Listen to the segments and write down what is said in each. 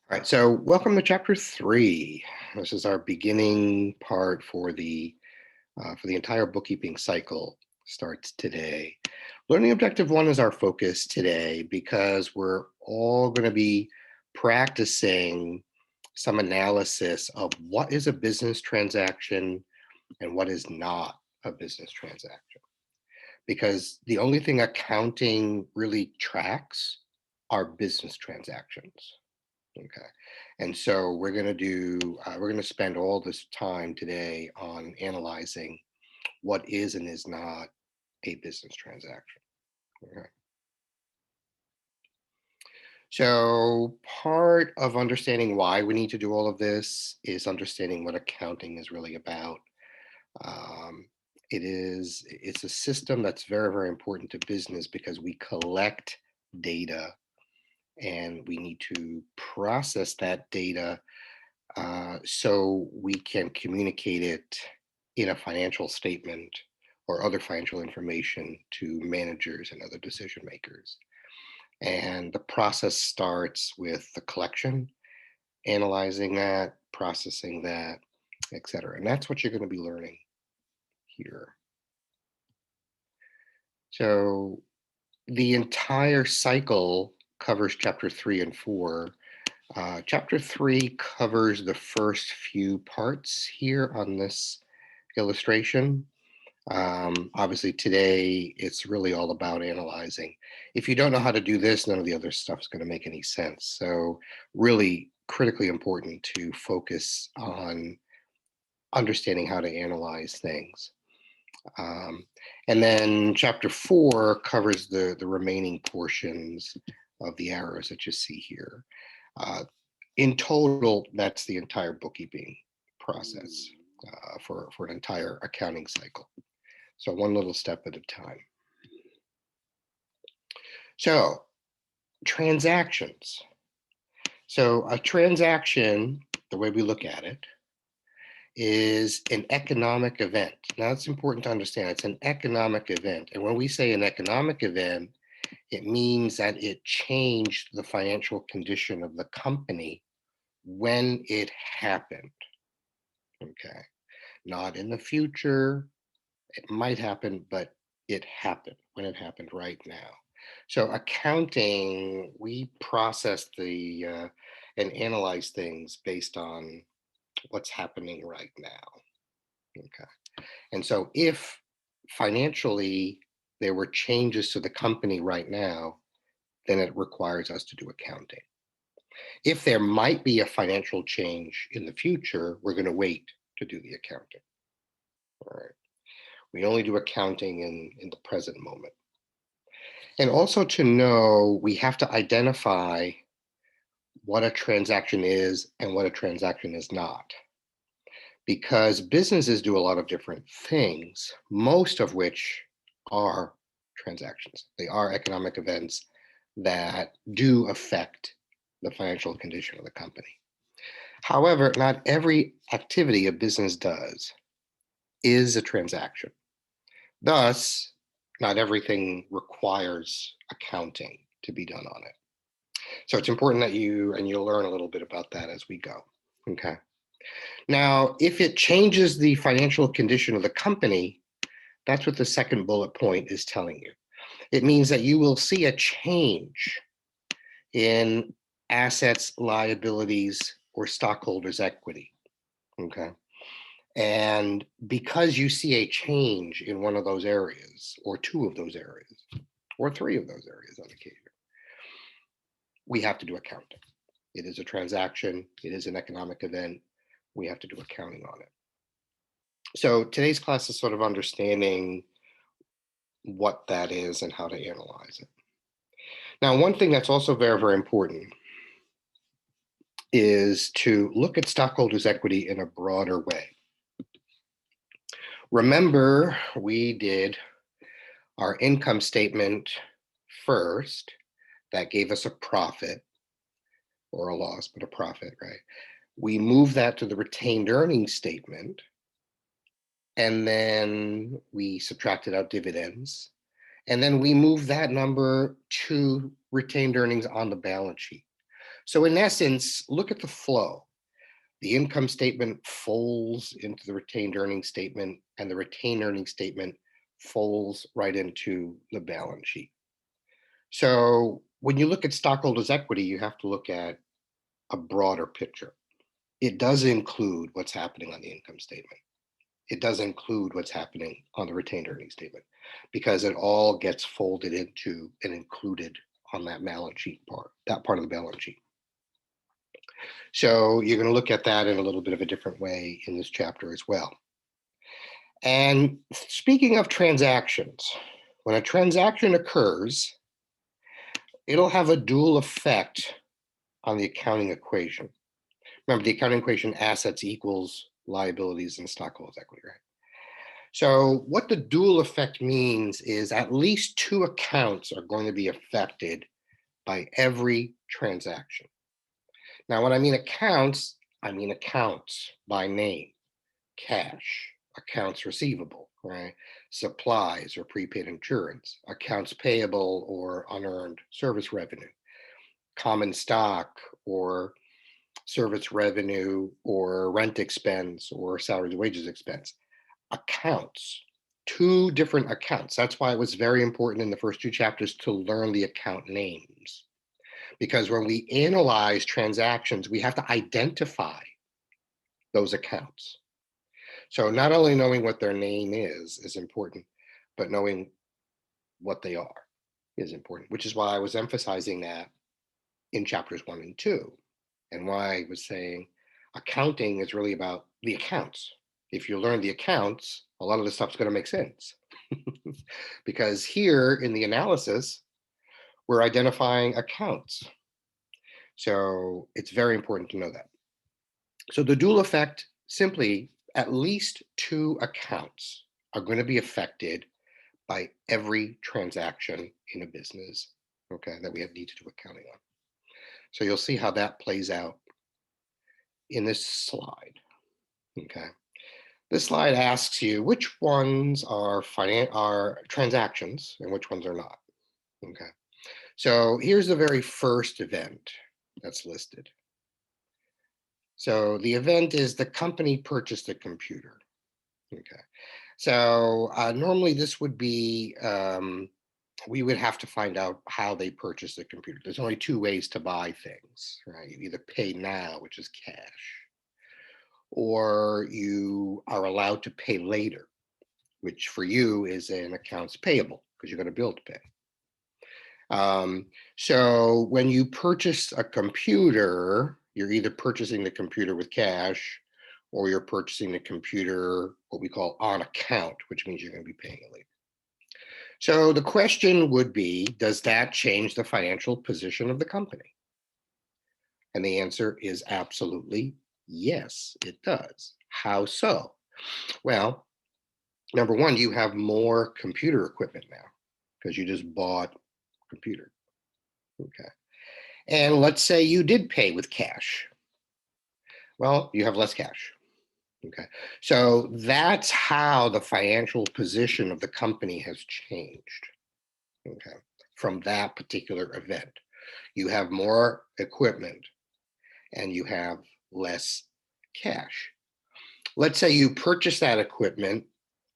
All right, so welcome to chapter 3. This is our beginning part for the entire bookkeeping cycle. Starts today. Learning objective 1 is our focus today because we're all going to be practicing some analysis of what is a business transaction and what is not a business transaction. Because the only thing accounting really tracks are business transactions. Okay. And so we're going to spend all this time today on analyzing what is and is not a business transaction. Okay. So part of understanding why we need to do all of this is understanding what accounting is really about. Um, it's a system that's very, very important to business because we collect data and we need to process that data so we can communicate it in a financial statement or other financial information to managers and other decision makers. And the process starts with the collection, analyzing that, processing that, etc. And that's what you're going to be learning here. So the entire cycle covers chapter 3 and 4. Chapter 3 covers the first few parts here on this illustration. Obviously, today it's really all about analyzing. If you don't know how to do this, none of the other stuff is going to make any sense. So, really critically important to focus on understanding how to analyze things. Um, and then chapter 4 covers the remaining portions of the arrows that you see here. Uh, in total, that's the entire bookkeeping process for an entire accounting cycle. So one little step at a time. So transactions. So a transaction, the way we look at it, is an economic event. Now it's important to understand it's an economic event. And when we say an economic event, it means that it changed the financial condition of the company when it happened. Okay. Not in the future. It might happen, but it happened when it happened right now. So accounting, we process and analyze things based on what's happening right now. Okay. And so if financially there were changes to the company right now, then it requires us to do accounting. If there might be a financial change in the future, we're going to wait to do the accounting. All right. We only do accounting in the present moment. And also to know, we have to identify what a transaction is and what a transaction is not. Because businesses do a lot of different things, most of which are transactions. They are economic events that do affect the financial condition of the company. However, not every activity a business does is a transaction. Thus, not everything requires accounting to be done on it. So it's important that you'll learn a little bit about that as we go. Okay. Now, if it changes the financial condition of the company, that's what the second bullet point is telling you. It means that you will see a change in assets, liabilities, or stockholders' equity. Okay. And because you see a change in one of those areas, or two of those areas, or three of those areas on occasion, we have to do accounting. It is a transaction, it is an economic event. We have to do accounting on it. So today's class is sort of understanding what that is and how to analyze it. Now, one thing that's also very, very important is to look at stockholders' equity in a broader way. Remember, we did our income statement first. That gave us a profit or a loss, but a profit, right? We moved that to the retained earnings statement, and then we subtracted out dividends, and then we moved that number to retained earnings on the balance sheet. So in essence, look at the flow. The income statement folds into the retained earnings statement, and the retained earnings statement folds right into the balance sheet. So when you look at stockholders' equity, you have to look at a broader picture. It does include what's happening on the income statement. It does include what's happening on the retained earnings statement, because it all gets folded into and included on that balance sheet part, that part of the balance sheet. So you're going to look at that in a little bit of a different way in this chapter as well. And speaking of transactions, when a transaction occurs, it'll have a dual effect on the accounting equation. Remember, the accounting equation, assets equals liabilities and stockholders' equity, right? So what the dual effect means is at least two accounts are going to be affected by every transaction. Now, when I mean accounts by name: cash, accounts receivable, right? Supplies or prepaid insurance, accounts payable or unearned service revenue, common stock or service revenue or rent expense or salaries and wages expense. Accounts, two different accounts. That's why it was very important in the first two chapters to learn the account names. Because when we analyze transactions, we have to identify those accounts. So not only knowing what their name is important, but knowing what they are is important, which is why I was emphasizing that in chapters 1 and 2, and why I was saying accounting is really about the accounts. If you learn the accounts, a lot of the stuff's going to make sense. Because here in the analysis, we're identifying accounts. So it's very important to know that. So the dual effect, simply at least two accounts are going to be affected by every transaction in a business, okay, that we need to do accounting on. So you'll see how that plays out in this slide, okay? This slide asks you which ones are transactions and which ones are not, okay? So here's the very first event that's listed. So the event is the company purchased a computer, okay? So normally this would be, we would have to find out how they purchased the computer. There's only two ways to buy things, right? You either pay now, which is cash, or you are allowed to pay later, which for you is an accounts payable because you're going to bill to pay. So when you purchase a computer, you're either purchasing the computer with cash or you're purchasing the computer, what we call on account, which means you're going to be paying it later. So the question would be, does that change the financial position of the company? And the answer is absolutely yes, it does. How so? Well, number one, you have more computer equipment now because you just bought a computer. Okay. And let's say you did pay with cash. Well, you have less cash. Okay. So that's how the financial position of the company has changed. Okay. From that particular event. You have more equipment and you have less cash. Let's say you purchase that equipment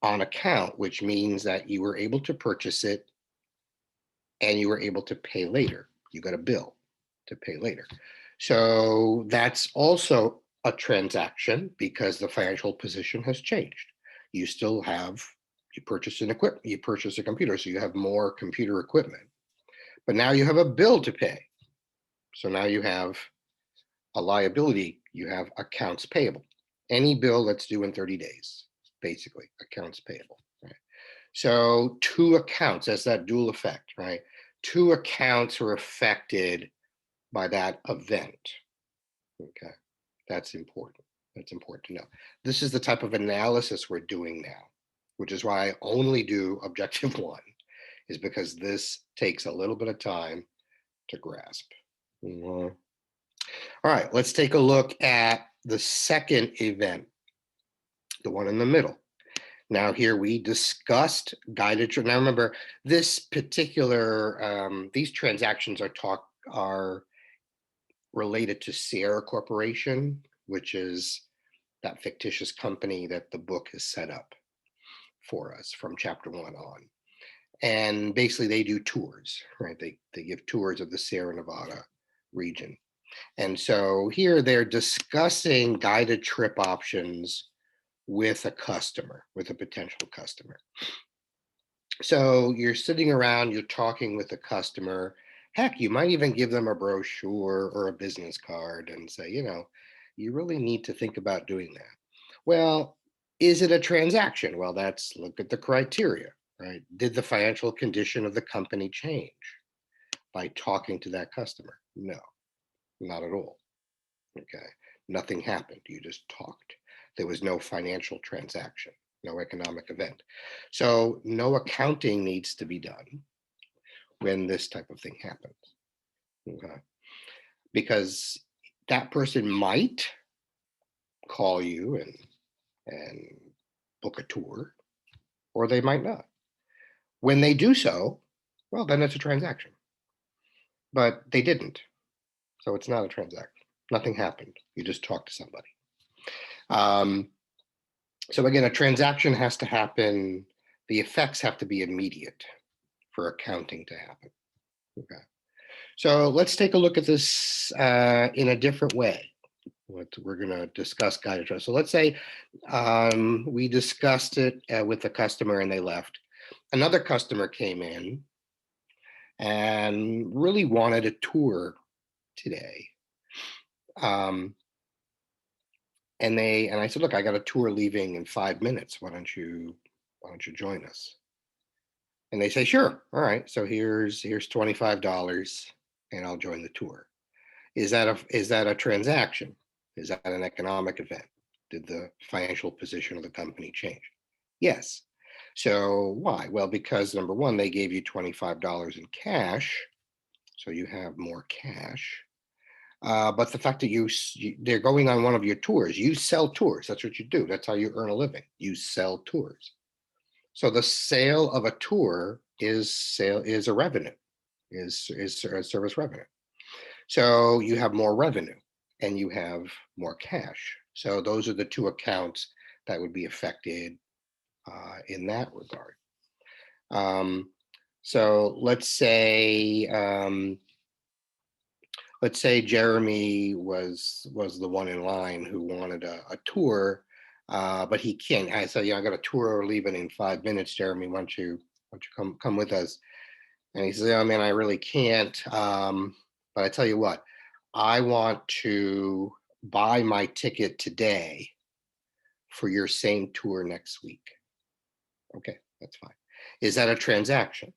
on account, which means that you were able to purchase it and you were able to pay later. You got a bill to pay later. So that's also a transaction because the financial position has changed. You still have, you purchase an equipment, you purchase a computer, so you have more computer equipment. But now you have a bill to pay. So now you have a liability, you have accounts payable. Any bill that's due in 30 days, basically, accounts payable, right? So two accounts, that's that dual effect, right? Two accounts are affected by that event, okay? That's important. That's important to know. This is the type of analysis we're doing now, which is why I only do objective one, is because this takes a little bit of time to grasp. All right, let's take a look at the second event, the one in the middle. Now here we discussed guided. Now remember, this particular, these transactions are related to Sierra Corporation, which is that fictitious company that the book has set up for us from chapter 1 on. And basically they do tours, right? They give tours of the Sierra Nevada region. And so here they're discussing guided trip options with a customer, with a potential customer. So you're sitting around, you're talking with a customer. Heck, you might even give them a brochure or a business card and say, you really need to think about doing that. Well, is it a transaction? Well, look at the criteria, right? Did the financial condition of the company change by talking to that customer? No, not at all. Okay. Nothing happened. You just talked. There was no financial transaction, no economic event. So no accounting needs to be done when this type of thing happens. Okay. Because that person might call you and book a tour, or they might not. When they do so, well, then it's a transaction. But they didn't. So it's not a transaction. Nothing happened. You just talked to somebody. So again, a transaction has to happen. The effects have to be immediate for accounting to happen. Okay. So let's take a look at this in a different way. We're going to discuss guided trust. So let's say we discussed it with the customer and they left. Another customer came in and really wanted a tour today. And I said, look, I got a tour leaving in 5 minutes. Why don't you join us? And they say, sure. All right. So here's $25 and I'll join the tour. Is that a transaction? Is that an economic event? Did the financial position of the company change? Yes. So why? Well, because number one, they gave you $25 in cash. So you have more cash. But the fact that they're going on one of your tours, you sell tours. That's what you do. That's how you earn a living. You sell tours. So the sale of a tour is a revenue, is service revenue. So you have more revenue and you have more cash. So those are the two accounts that would be affected in that regard. So let's say Jeremy was the one in line who wanted a tour, but he can't. I said, I got a tour leaving in 5 minutes. Jeremy, why don't you come with us? And he says, oh man, I really can't. But I tell you what, I want to buy my ticket today for your same tour next week. Okay, that's fine. Is that a transaction?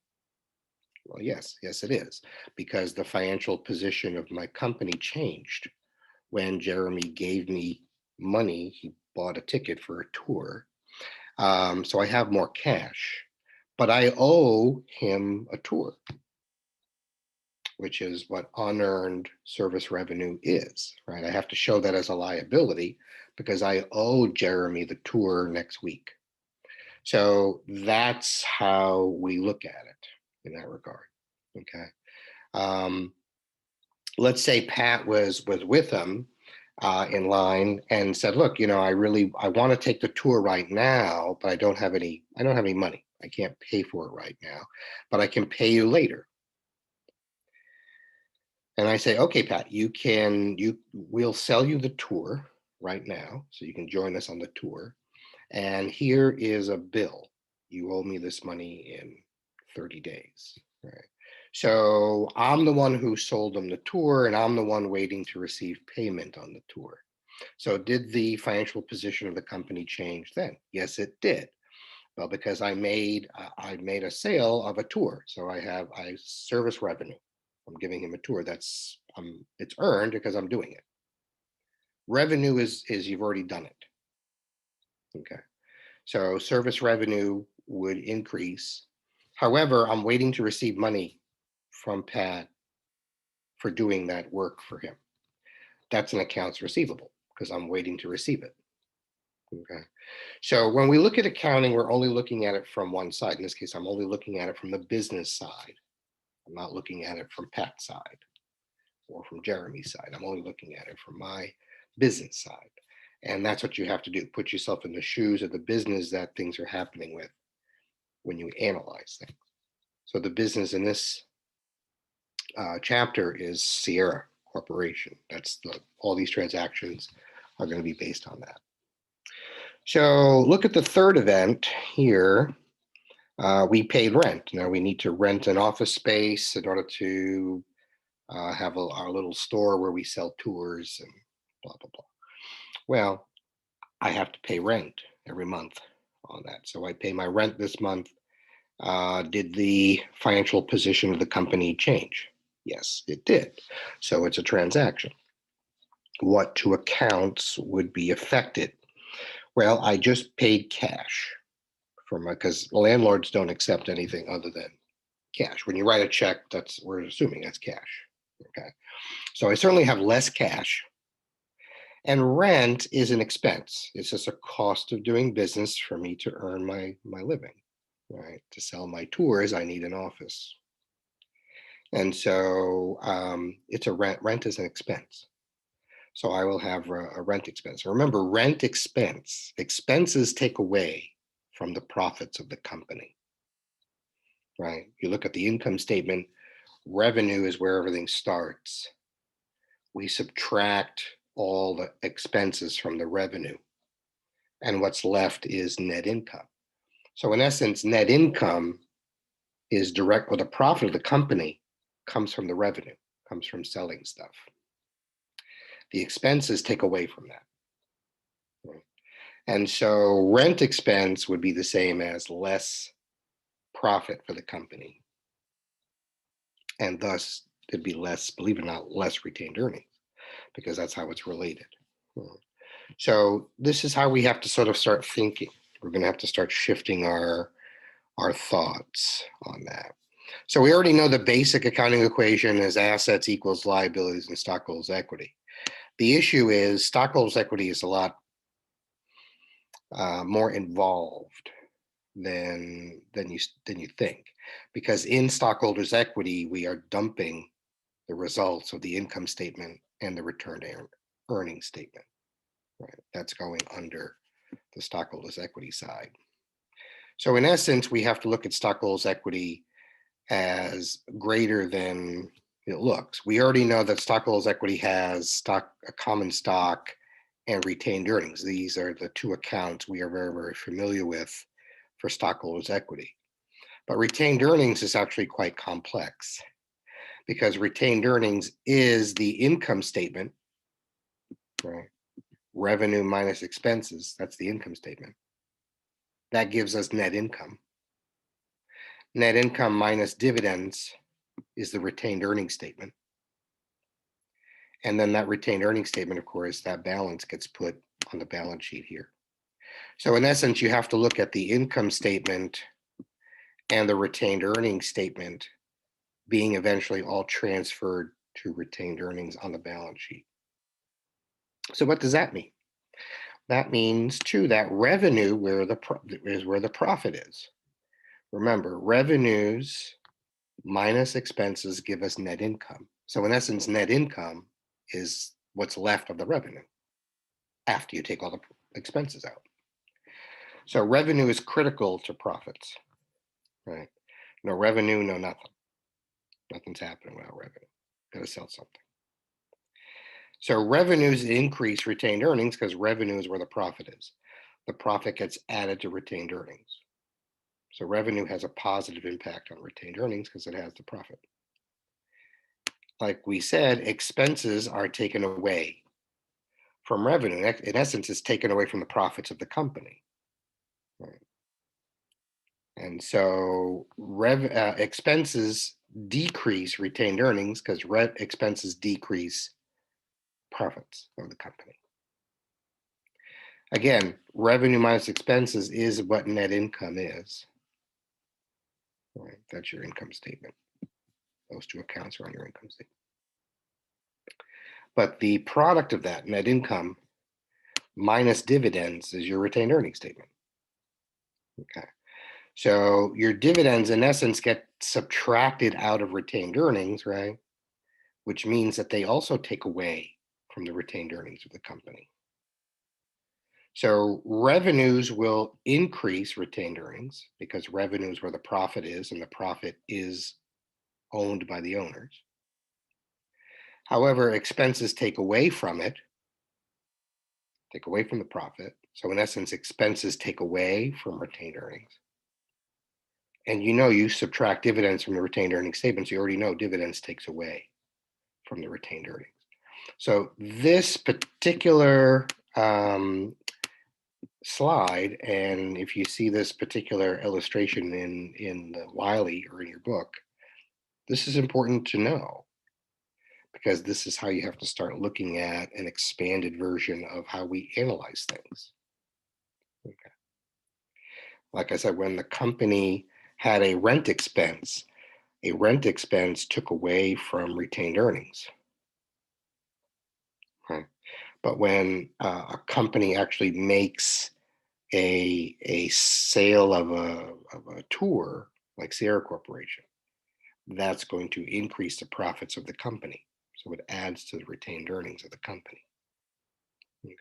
Well, yes, it is, because the financial position of my company changed when Jeremy gave me money. He bought a ticket for a tour. So I have more cash, but I owe him a tour, which is what unearned service revenue is, right? I have to show that as a liability because I owe Jeremy the tour next week. So that's how we look at it in that regard. Okay. Let's say Pat was with him in line and said, look, I want to take the tour right now, but I don't have any money. I can't pay for it right now, but I can pay you later. And I say, okay, Pat, we'll sell you the tour right now. So you can join us on the tour. And here is a bill. You owe me this money in 30 days. Right. So I'm the one who sold them the tour and I'm the one waiting to receive payment on the tour. So did the financial position of the company change then? Yes, it did. Well, because I made a sale of a tour. So I service revenue. I'm giving him a tour. It's earned because I'm doing it. Revenue is you've already done it. Okay. So service revenue would increase. However, I'm waiting to receive money from Pat for doing that work for him. That's an accounts receivable because I'm waiting to receive it. Okay. So when we look at accounting, we're only looking at it from one side. In this case, I'm only looking at it from the business side. I'm not looking at it from Pat's side. or from Jeremy's side. I'm only looking at it from my business side. And that's what you have to do. Put yourself in the shoes of the business that things are happening with when you analyze things. So the business in this chapter is Sierra Corporation. That's all these transactions are going to be based on that. So look at the third event here. We paid rent. Now we need to rent an office space in order to have our little store where we sell tours and blah, blah, blah. Well, I have to pay rent every month on that. So I pay my rent this month. Did the financial position of the company change? Yes, it did. So it's a transaction. What two accounts would be affected? Well, I just paid cash because landlords don't accept anything other than cash. When you write a check, we're assuming that's cash. Okay. So I certainly have less cash. And rent is an expense. It's just a cost of doing business for me to earn my living, right? To sell my tours, I need an office. And so it's a rent. Rent is an expense. So I will have a rent expense. Remember, rent expenses take away from the profits of the company, right? You look at the income statement, revenue is where everything starts. We subtract all the expenses from the revenue, and what's left is net income. So in essence, net income is direct, or the profit of the company comes from the revenue, comes from selling stuff. The expenses take away from that. Right? And so rent expense would be the same as less profit for the company. And thus it'd be less, believe it or not, less retained earnings, because that's how it's related. So this is how we have to sort of start thinking. We're going to have to start shifting our thoughts on that. So we already know the basic accounting equation is assets equals liabilities and stockholders' equity. The issue is stockholders' equity is a lot more involved than you think, because in stockholders' equity we are dumping the results of the income statement and the returned earnings statement. Right, that's going under the stockholders' equity side. So in essence, we have to look at stockholders' equity as greater than it looks. We already know that stockholders' equity has a common stock and retained earnings. These are the two accounts we are very, very familiar with for stockholders' equity. But retained earnings is actually quite complex, because retained earnings is the income statement, right? Revenue minus expenses, that's the income statement. That gives us net income. Net income minus dividends is the retained earnings statement. And then that retained earnings statement, of course, that balance gets put on the balance sheet here. So in essence, you have to look at the income statement and the retained earnings statement being eventually all transferred to retained earnings on the balance sheet. So what does that mean? That means too that revenue is where the profit is. Remember, revenues minus expenses give us net income. So in essence, net income is what's left of the revenue after you take all the expenses out. So revenue is critical to profits, right? No revenue, no nothing. Nothing's happening without revenue. Got to sell something. So revenues increase retained earnings because revenue is where the profit is. The profit gets added to retained earnings. So revenue has a positive impact on retained earnings because it has the profit. Like we said, expenses are taken away from revenue. In essence, it's taken away from the profits of the company. Right? And so expenses decrease retained earnings because expenses decrease profits of the company. Again, revenue minus expenses is what net income is. Right? That's your income statement. Those two accounts are on your income statement. But the product of that, net income minus dividends, is your retained earnings statement. Okay. So your dividends, in essence, get subtracted out of retained earnings, right? which means that they also take away from the retained earnings of the company. So revenues will increase retained earnings because revenue is where the profit is, and the profit is owned by the owners. However, expenses take away from it, take away from the profit. So in essence, expenses take away from retained earnings. And you subtract dividends from the retained earnings statements. You already know dividends takes away from the retained earnings. So this particular slide, and if you see this particular illustration in the Wiley or in your book, this is important to know because this is how you have to start looking at an expanded version of how we analyze things. Okay. Like I said, when the company had a rent expense took away from retained earnings. Right? But when a company actually makes a sale of a tour, like Sierra Corporation, that's going to increase the profits of the company. So it adds to the retained earnings of the company. Okay.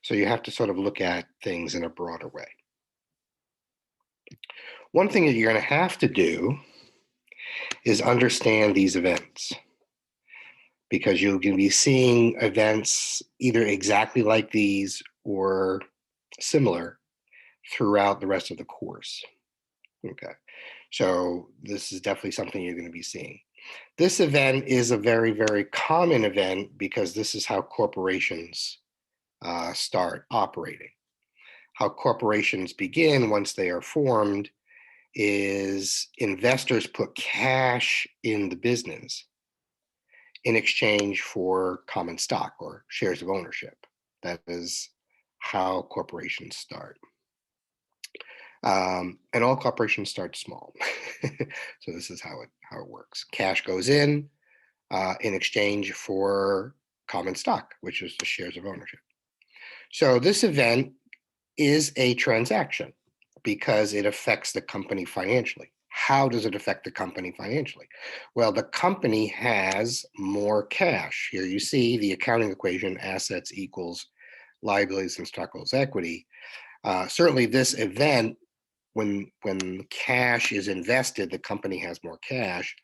So you have to sort of look at things in a broader way. One thing that you're going to have to do is understand these events, because you're going to be seeing events either exactly like these or similar throughout the rest of the course. Okay. So this is definitely something you're going to be seeing. This event is a very, very common event because this is how corporations start operating. How corporations begin once they are formed is investors put cash in the business in exchange for common stock or shares of ownership. That is how corporations start. And all corporations start small. So this is how it works. Cash goes in exchange for common stock, which is the shares of ownership. So this event is a transaction because it affects the company financially. How does it affect the company financially? Well, the company has more cash. Here you see the accounting equation: assets equals liabilities and stockholders' equity. Certainly this event, when cash is invested, the company has more cash,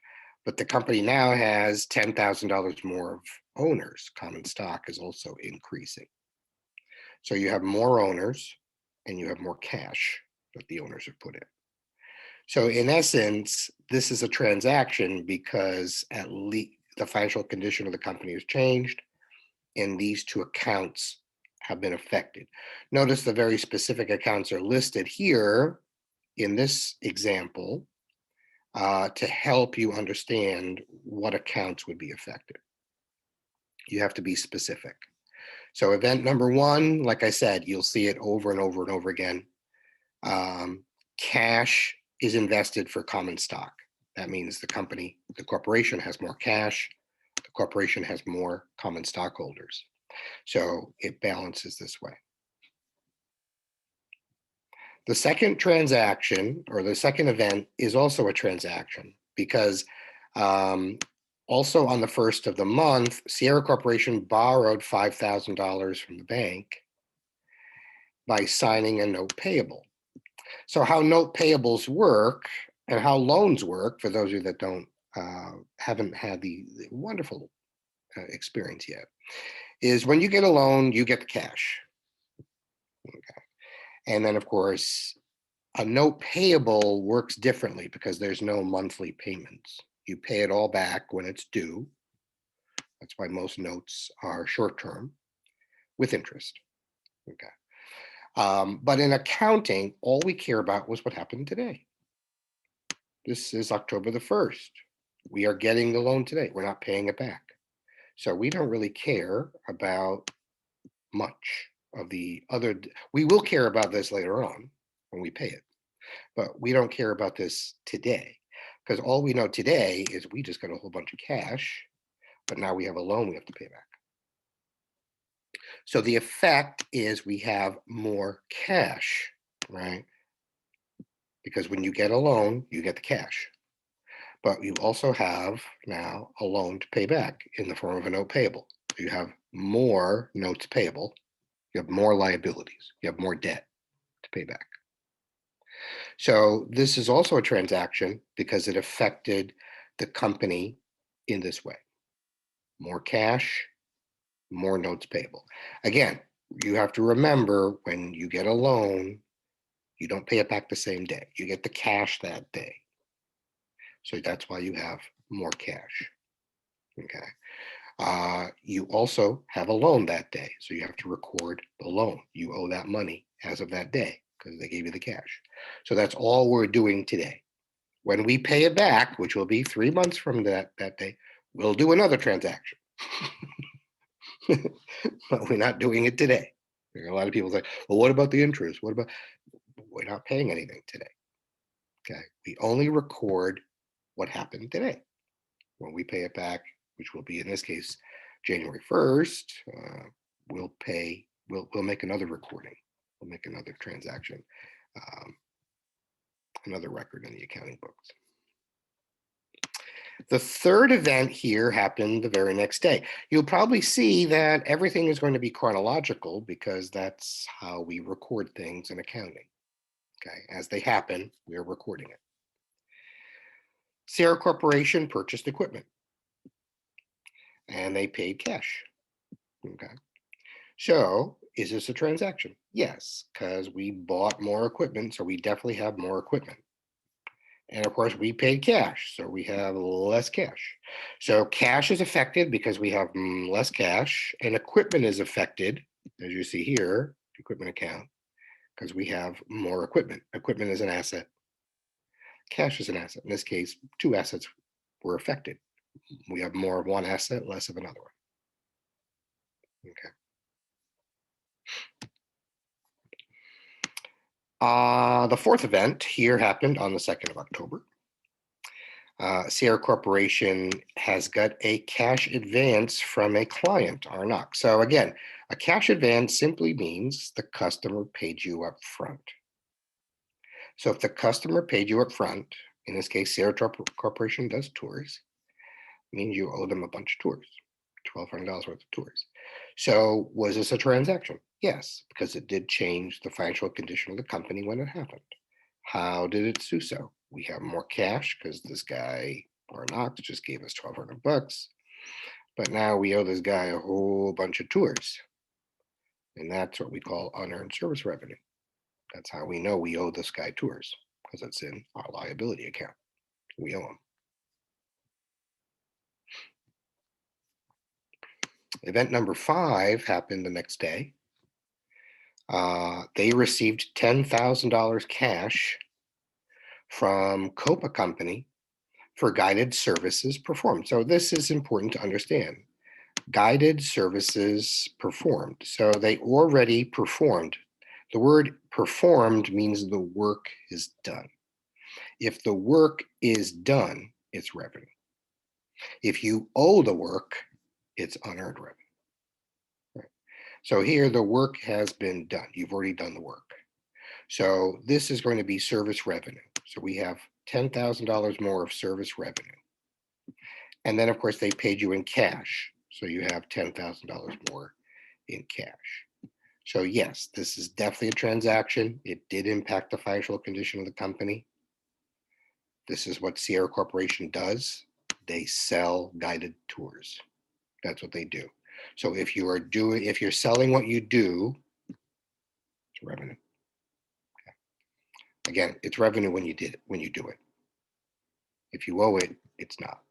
but the company now has $10,000 more of owners. Common stock is also increasing. So you have more owners and you have more cash that the owners have put in. So in essence, this is a transaction because at least the financial condition of the company has changed and these two accounts have been affected. Notice the very specific accounts are listed here in this example to help you understand what accounts would be affected. You have to be specific. So event number one, like I said, you'll see it over and over and over again. Cash is invested for common stock. That means the corporation has more cash, the corporation has more common stockholders. So it balances this way. The second transaction, or the second event, is also a transaction because also on the first of the month, Sierra Corporation borrowed $5,000 from the bank by signing a note payable. So how note payables work and how loans work, for those of you that haven't had the wonderful experience yet, is when you get a loan, you get the cash. Okay. And then, of course, a note payable works differently because there's no monthly payments. You pay it all back when it's due. That's why most notes are short-term with interest. Okay. But in accounting, all we care about was what happened today. This is October the 1st. We are getting the loan today. We're not paying it back. So we don't really care about much of the other. We will care about this later on when we pay it, but we don't care about this today because all we know today is we just got a whole bunch of cash, but now we have a loan we have to pay back. So the effect is we have more cash, right? Because when you get a loan, you get the cash. But you also have now a loan to pay back in the form of a note payable. So you have more notes payable, you have more liabilities, you have more debt to pay back. So this is also a transaction because it affected the company in this way. More cash, more notes payable. Again, you have to remember when you get a loan, you don't pay it back the same day. You get the cash that day. So that's why you have more cash. Okay. You also have a loan that day. So you have to record the loan. You owe that money as of that day because they gave you the cash. So that's all we're doing today. When we pay it back, which will be 3 months from that day, we'll do another transaction. But we're not doing it today. There are a lot of people say, well, what about the interest? What about, we're not paying anything today. Okay. We only record what happened today. When we pay it back, which will be in this case, January 1st, we'll make another recording. We'll make another transaction, another record in the accounting books. The third event here happened the very next day. You'll probably see that everything is going to be chronological because that's how we record things in accounting. Okay, as they happen, we are recording it. Sierra Corporation purchased equipment and they paid cash. Okay, so is this a transaction? Yes, because we bought more equipment, so we definitely have more equipment. And of course, we paid cash, so we have less cash. So cash is affected because we have less cash, and equipment is affected, as you see here, equipment account, because we have more equipment. Equipment is an asset. Cash is an asset. In this case, two assets were affected. We have more of one asset, less of another one. Okay. The fourth event here happened on the 2nd of October. Sierra Corporation has got a cash advance from a client, Arnock. So again, a cash advance simply means the customer paid you up front. So if the customer paid you up front, in this case, Sierra Corporation does tours, means you owe them a bunch of tours, $1,200 worth of tours. So was this a transaction? Yes, because it did change the financial condition of the company when it happened. How did it do so? We have more cash because this guy, Arnock, just gave us $1,200. But now we owe this guy a whole bunch of tours. And that's what we call unearned service revenue. That's how we know we owe this guy tours, because it's in our liability account. We owe him. Event number 5 happened the next day. They received $10,000 cash from Copa Company for guided services performed. So this is important to understand. Guided services performed. So they already performed. The word performed means the work is done. If the work is done, it's revenue. If you owe the work, it's unearned revenue. Right? So here the work has been done. You've already done the work. So this is going to be service revenue. So we have $10,000 more of service revenue. And then, of course, they paid you in cash. So you have $10,000 more in cash. So yes, this is definitely a transaction. It did impact the financial condition of the company. This is what Sierra Corporation does. They sell guided tours. That's what they do. So if you're selling what you do, it's revenue. Okay. Again, it's revenue when you do it. If you owe it, it's not.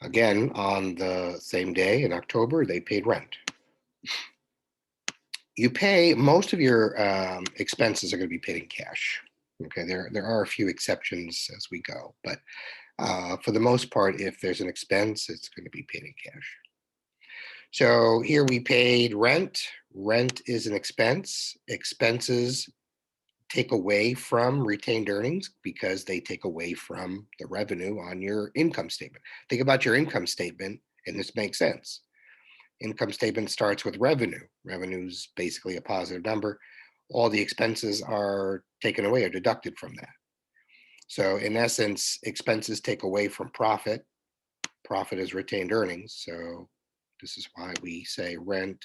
Again, on the same day in October, they paid rent. You pay most of your expenses are going to be paid in cash. Okay, there are a few exceptions as we go, but for the most part, if there's an expense, it's going to be paid in cash. So here we paid rent. Rent is an expense. Expenses take away from retained earnings because they take away from the revenue on your income statement. Think about your income statement, and this makes sense. Income statement starts with revenue. Revenue is basically a positive number. all the expenses are taken away or deducted from that. So in essence, expenses take away from profit. Profit is retained earnings. So this is why we say rent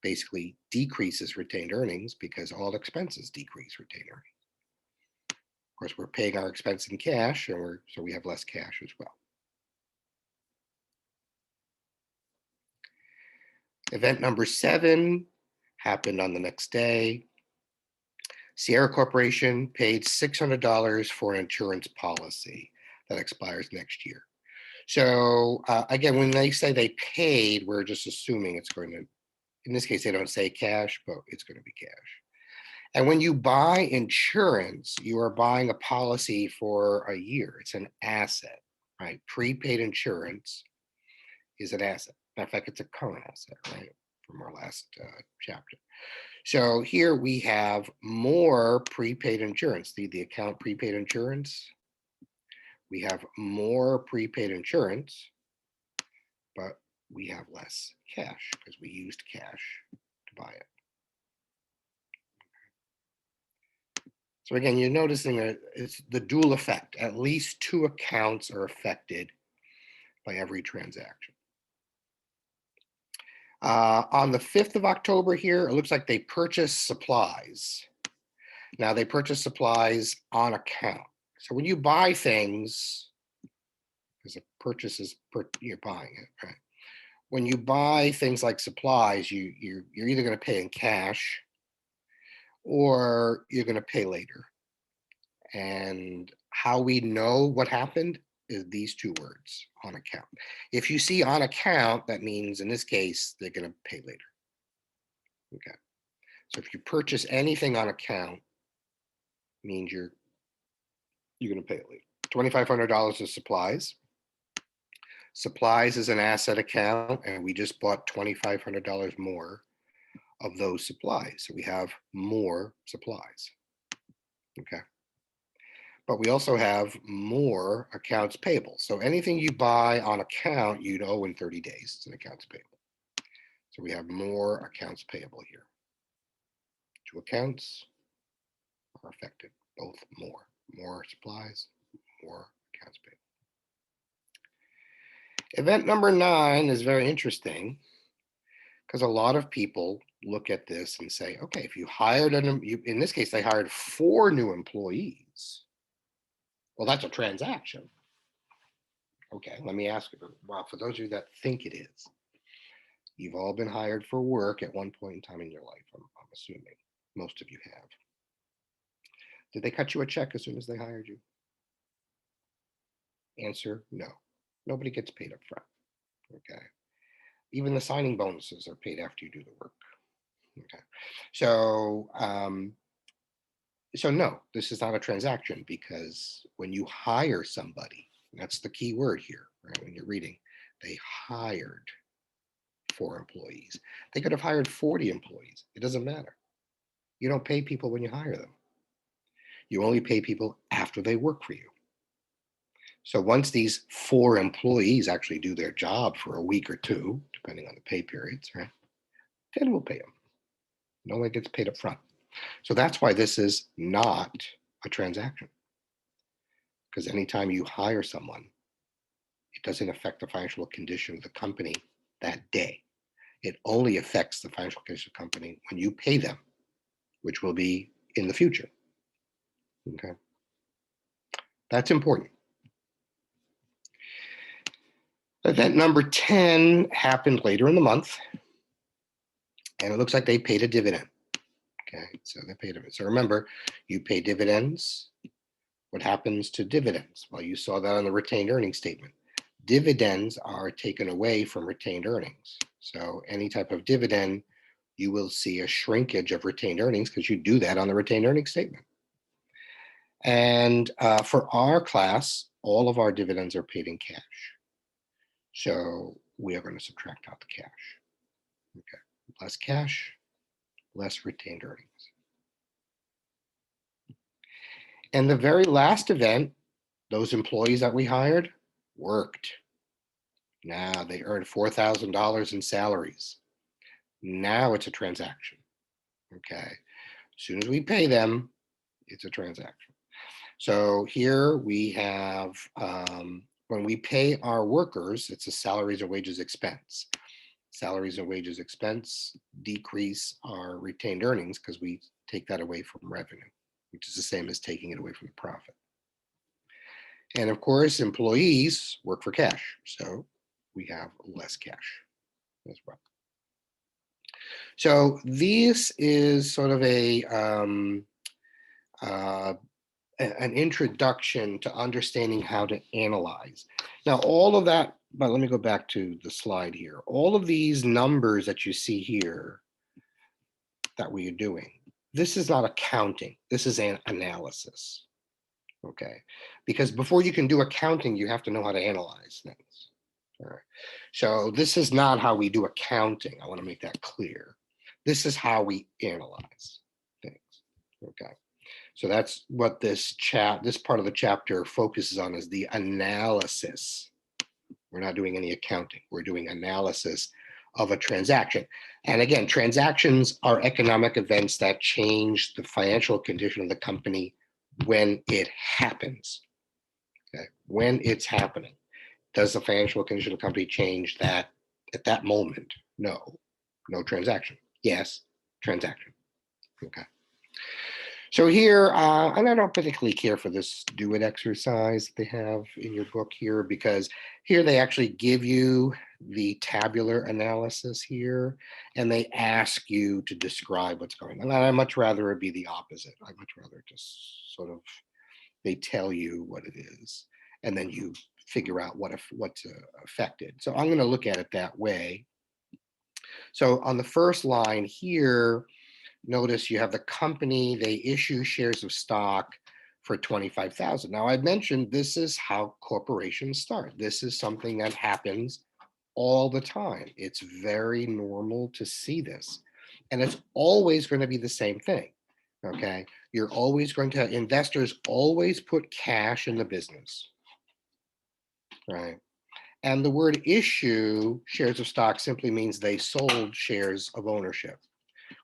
basically decreases retained earnings, because all expenses decrease retained earnings. Of course, we're paying our expense in cash, and so we have less cash as well. Event number 7 happened on the next day. Sierra Corporation paid $600 for an insurance policy that expires next year. So again, when they say they paid, we're just assuming it's going to, in this case, they don't say cash, but it's going to be cash. And when you buy insurance, you are buying a policy for a year. It's an asset, right? Prepaid insurance is an asset. Matter of fact, it's a current asset, right? From our last chapter. So here we have more prepaid insurance, the account prepaid insurance. We have more prepaid insurance, but we have less cash because we used cash to buy it. So again, you're noticing that it's the dual effect. At least 2 accounts are affected by every transaction. On the 5th of October here, it looks like they purchased supplies. Now they purchase supplies on account. So when you buy things, because a purchase is you're buying it, right? When you buy things like supplies, you're either going to pay in cash or you're going to pay later. And how we know what happened is these 2 words, on account. If you see on account, that means in this case, they're going to pay later. Okay. So if you purchase anything on account, means you're going to pay it later. $2,500 is supplies. Supplies is an asset account, and we just bought $2,500 more of those supplies. So we have more supplies. Okay. But we also have more accounts payable. So anything you buy on account, you'd owe in 30 days. It's an accounts payable. So we have more accounts payable here. 2 accounts are affected, both more. More supplies, more accounts payable. Event number 9 is very interesting because a lot of people look at this and say, okay, if you hired in this case, they hired 4 new employees. Well, that's a transaction. Okay, let me ask you, well, for those of you that think it is, you've all been hired for work at one point in time in your life, I'm assuming. Most of you have. Did they cut you a check as soon as they hired you? Answer, no. Nobody gets paid up front. Okay. Even the signing bonuses are paid after you do the work. Okay. So, no, this is not a transaction, because when you hire somebody, that's the key word here, right? When you're reading, they hired 4 employees. They could have hired 40 employees. It doesn't matter. You don't pay people when you hire them. You only pay people after they work for you. So once these 4 employees actually do their job for a week or 2, depending on the pay periods, right? Then we'll pay them. No one gets paid up front. So that's why this is not a transaction. Because anytime you hire someone, it doesn't affect the financial condition of the company that day. It only affects the financial condition of the company when you pay them, which will be in the future. Okay. That's important. Event number 10 happened later in the month, and it looks like they paid a dividend. Okay, so they paid it. So remember, you pay dividends. What happens to dividends? Well, you saw that on the retained earnings statement. Dividends are taken away from retained earnings. So any type of dividend, you will see a shrinkage of retained earnings because you do that on the retained earnings statement. And for our class, all of our dividends are paid in cash. So we are going to subtract out the cash. Okay, less cash, less retained earnings. And the very last event, those employees that we hired worked. Now they earned $4,000 in salaries. Now it's a transaction. Okay, As soon as we pay them, it's a transaction. So here we have, when we pay our workers, it's a salaries and wages expense. Salaries and wages expense decrease our retained earnings because we take that away from revenue, which is the same as taking it away from the profit. And of course, employees work for cash, so we have less cash as well. So this is sort of an introduction to understanding how to analyze. Now, all of that, but let me go back to the slide here. All of these numbers that you see here that we are doing, this is not accounting. This is an analysis, okay? Because before you can do accounting, you have to know how to analyze things. All right. So this is not how we do accounting. I want to make that clear. This is how we analyze things, okay? So that's what this part of the chapter focuses on, is the analysis. We're not doing any accounting. We're doing analysis of a transaction. And again, transactions are economic events that change the financial condition of the company when it happens. Okay, when it's happening. Does the financial condition of the company change that at that moment? No, no transaction. Yes, transaction. Okay. So here, and I don't particularly care for this do it exercise they have in your book here, because here they actually give you the tabular analysis here, and they ask you to describe what's going on. And I'd much rather it be the opposite. I'd much rather just sort of, they tell you what it is, and then you figure out what's affected. So I'm going to look at it that way. So on the first line here, notice you have the company, they issue shares of stock for 25,000. Now I mentioned this is how corporations start. This is something that happens all the time. It's very normal to see this. And it's always going to be the same thing. Okay. You're always going to have investors always put cash in the business. Right. And the word issue shares of stock simply means they sold shares of ownership,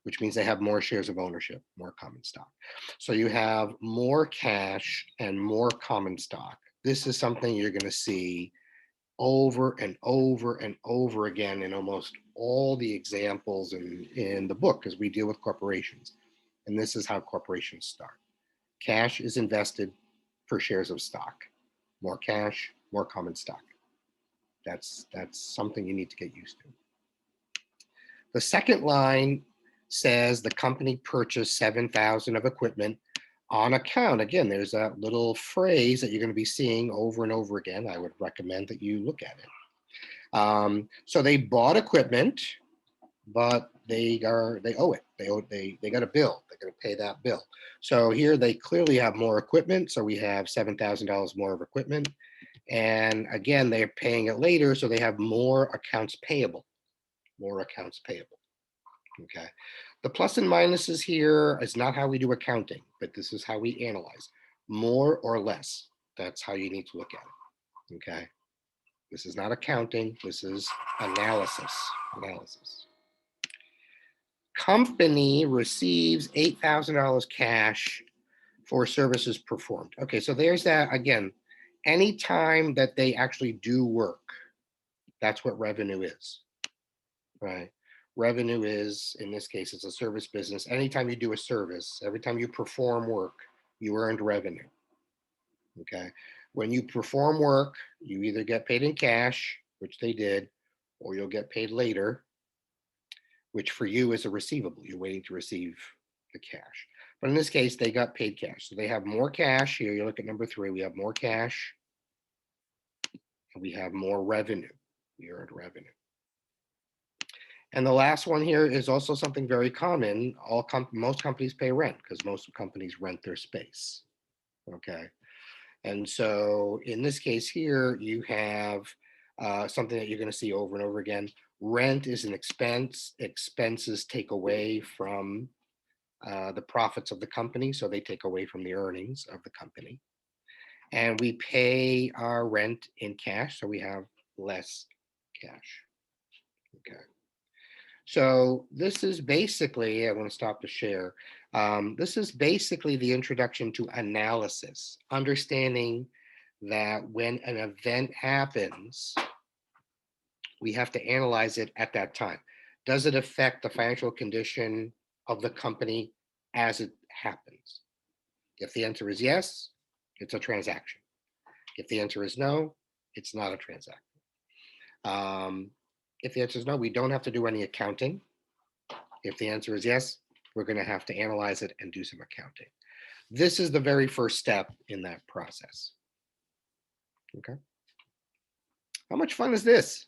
which means they have more shares of ownership, more common stock. So you have more cash and more common stock. This is something you're going to see over and over and over again in almost all the examples in the book, because we deal with corporations. And this is how corporations start. Cash is invested for shares of stock. More cash, more common stock. That's something you need to get used to. The second line says the company purchased 7,000 of equipment on account. Again, there's that little phrase that you're going to be seeing over and over again. I would recommend that you look at it. So they bought equipment, but they owe it. They got a bill. They're going to pay that bill. So here they clearly have more equipment. So we have $7,000 more of equipment. And again, they're paying it later. So they have more accounts payable. More accounts payable. Okay. The plus and minuses here is not how we do accounting, but this is how we analyze. More or less. That's how you need to look at it. Okay. This is not accounting. This is analysis. Analysis. Company receives $8,000 cash for services performed. Okay, so there's that again. Anytime that they actually do work, that's what revenue is, right? Revenue is, in this case, it's a service business. Anytime you do a service, every time you perform work, you earned revenue. Okay. When you perform work, you either get paid in cash, which they did, or you'll get paid later, which for you is a receivable. You're waiting to receive the cash. But in this case, they got paid cash. So they have more cash here. You look at number 3, we have more cash and we have more revenue. We earned revenue. And the last one here is also something very common. Most companies pay rent because most companies rent their space. Okay. And so in this case here, you have something that you're going to see over and over again. Rent is an expense. Expenses take away from the profits of the company. So they take away from the earnings of the company. And we pay our rent in cash. So we have less cash. Okay. So this is basically, I want to stop to share. This is basically the introduction to analysis, understanding that when an event happens, we have to analyze it at that time. Does it affect the financial condition of the company as it happens? If the answer is yes, it's a transaction. If the answer is no, it's not a transaction. If the answer is no, we don't have to do any accounting. If the answer is yes, we're going to have to analyze it and do some accounting. This is the very first step in that process. Okay. How much fun is this?